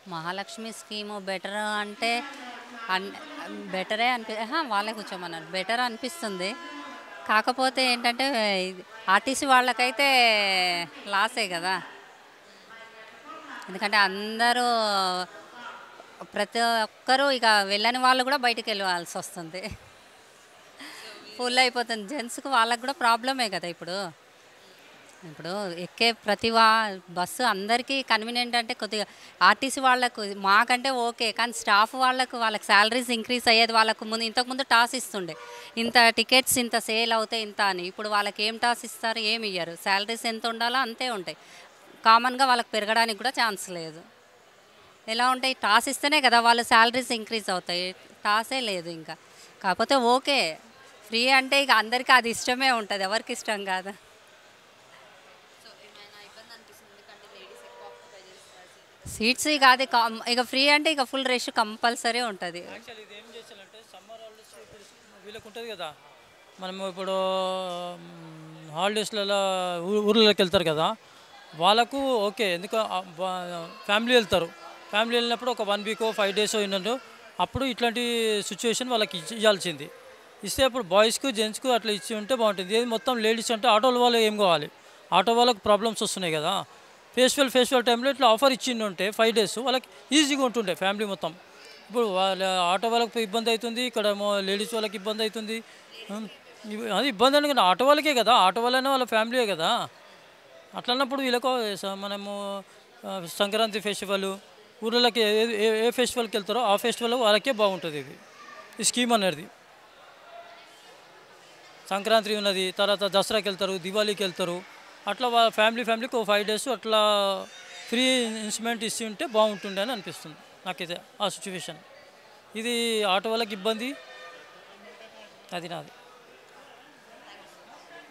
Mahalakshmi scheme better అంటే అన్ బెటరే వాళ్ళే కూర్చోమన్నారు. బెటర్ అనిపిస్తుంది. కాకపోతే ఏంటంటే ఇది ఆర్టీసీ వాళ్ళకైతే లాసే కదా! ఎందుకంటే అందరూ ప్రతి ఒక్కరూ ఇక వెళ్ళని వాళ్ళు కూడా బయటికెళ్ళాల్సొస్తుంది. ఫుల్ అయిపోతుంది. జెంట్స్‌కి వాళ్ళకి కూడా ప్రాబ్లమే కదా ఇప్పుడు. ఇప్పుడు ఎక్కే ప్రతి బస్సు అందరికీ కన్వీనియంట్ అంటే కొద్దిగా ఆర్టీసీ వాళ్ళకు మాకంటే ఓకే. కానీ స్టాఫ్ వాళ్ళకి సాలరీస్ ఇంక్రీజ్ అయ్యేది వాళ్ళకు ముందు ఇంతకుముందు టాస్ ఇస్తుండే. ఇంత టికెట్స్ ఇంత సేల్ అవుతాయి ఇంత అని. ఇప్పుడు వాళ్ళకి ఏం టాస్ ఇస్తారు? ఏమి ఇయ్యరు. సాలరీస్ ఎంత ఉండాలో అంతే ఉంటాయి. కామన్‌గా వాళ్ళకి పెరగడానికి కూడా ఛాన్స్ లేదు. ఎలా ఉంటాయి? టాస్ ఇస్తేనే కదా వాళ్ళు సాలరీస్ ఇంక్రీజ్ అవుతాయి. టాసే లేదు ఇంకా. కాకపోతే ఓకే. ఫ్రీ అంటే ఇక అందరికీ అది ఇష్టమే ఉంటది. ఎవరికి ఇష్టం కాదు. సీట్స్ ఇక అది ఇక ఫ్రీ అంటే ఇక ఫుల్ రష్ కంపల్సరీ ఉంటుంది. యాక్చువల్లీ ఇది ఏం చేశారంటే సమ్మర్ హాలిడేస్ ఇప్పుడు వీళ్ళకి ఉంటుంది కదా. మనము ఇప్పుడు హాలిడేస్లలో ఊర్లోకి వెళ్తారు కదా. వాళ్ళకు ఓకే. ఎందుకు ఫ్యామిలీ వెళ్తారు. ఫ్యామిలీ వెళ్ళినప్పుడు ఒక 1 వీకో 5 డేసో ఏంటంటే అప్పుడు ఇట్లాంటి సిచ్యువేషన్ వాళ్ళకి ఇవ్వాల్సింది. ఇస్తే అప్పుడు బాయ్స్కు జెంట్స్కు అట్లా ఇచ్చి ఉంటే బాగుంటుంది. ఏది మొత్తం లేడీస్ అంటే ఆటోల వాళ్ళు ఏం కావాలి. ఆటో వాళ్ళకు ప్రాబ్లమ్స్ వస్తున్నాయి కదా. ఫెస్టివల్ టైంలో ఇట్లా ఆఫర్ ఇచ్చిండు ఉంటే 5 డేస్ వాళ్ళకి ఈజీగా ఉంటుండే ఫ్యామిలీ మొత్తం. ఇప్పుడు వాళ్ళ ఆటో వాళ్ళకి ఇబ్బంది అవుతుంది. ఇక్కడేమో లేడీస్ వాళ్ళకి ఇబ్బంది అవుతుంది. హ్మ్. అది ఇబ్బంది అని కదా ఆటో వాళ్ళకే కదా. ఆటో వాళ్ళనే వాళ్ళ ఫ్యామిలీయే కదా. అట్లన్నప్పుడు వీళ్ళకు మనము సంక్రాంతి ఫెస్టివల్ ఊర్లకి ఏ ఫెస్టివల్కి వెళ్తారో ఆ ఫెస్టివల్ వాళ్ళకే బాగుంటుంది ఇది ఈ స్కీమ్ అనేది. సంక్రాంతి ఉన్నది, తర్వాత దసరాకి వెళ్తారు, దివాళీకి వెళ్తారు. అట్లా వాళ్ళ ఫ్యామిలీకి ఒక 5 డేస్ అట్లా ఫ్రీ ఇన్స్ట్రుమెంట్ ఇచ్చి ఉంటే బాగుంటుండే అని అనిపిస్తుంది నాకైతే ఆ సిచ్యువేషన్. ఇది ఆటో వాళ్ళకి ఇబ్బంది. అది నాది.